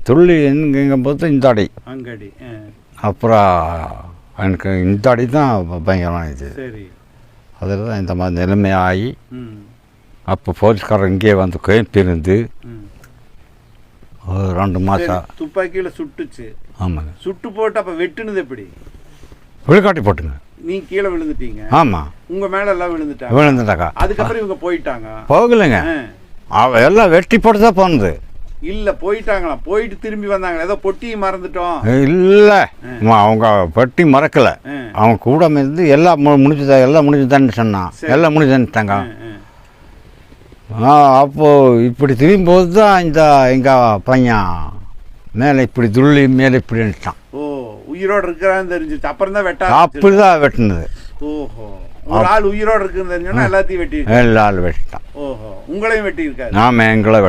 துள்ளி எங்கும்போது இந்த அடி அங்கடி. அப்புறம் எனக்கு இந்த அடி தான் பயங்கரமாக இது. சரி. அதில் தான் இந்த மாதிரி நிலைமையாகி அப்போ போலீஸ்காரர் இங்கே வந்து கேம்பிருந்து ஒரு 2 மாதம் துப்பாக்கியில் சுட்டுச்சு. ஆமாங்க. சுட்டு போட்டு அப்போ வெட்டுனது எப்படி? விழுக்காட்டி போட்டுங்க. நீ கீழே விழுந்துட்டீங்க. ஆமாம், உங்கள் மேலே எல்லாம் விழுந்துட்டாங்க. விழுந்துட்டாக்கா. அதுக்கப்புறம் இவங்க போயிட்டாங்க. போகலைங்க, எல்லாம் வெட்டி போட்டு தான் போனது. இல்லை போயிட்டாங்களா? போயிட்டு திரும்பி வந்தாங்களா? ஏதோ பொட்டியை மறந்துட்டோம். இல்லை, அவங்க பெட்டி மறக்கலை. அவங்க கூட இருந்து எல்லாம் முடிஞ்சுதா, எல்லாம் முடிஞ்சுதான்னு சொன்னான். எல்லாம் முடிஞ்சுதான்ட்டாங்க. அப்போது இப்படி திரும்பும்போது தான் இந்த எங்கள் பையன் மேலே இப்படி துள்ளி மேலே இப்படி நின்றுட்டான். ஓ, உயிரோடு இருக்கிறான்னு தெரிஞ்சிச்சு. அப்புறம் தான் வெட்டா. அப்படி தான் வெட்டினது. ஓஹோ, ஒரு ஆள் உயிரோடு இருக்குன்னு தெரிஞ்சோன்னா எல்லாத்தையும் வெட்டி எல்லாரும் வெட்டிட்டான். ஓஹோ, உங்களையும் வெட்டி இருக்காரு. நாம எங்களை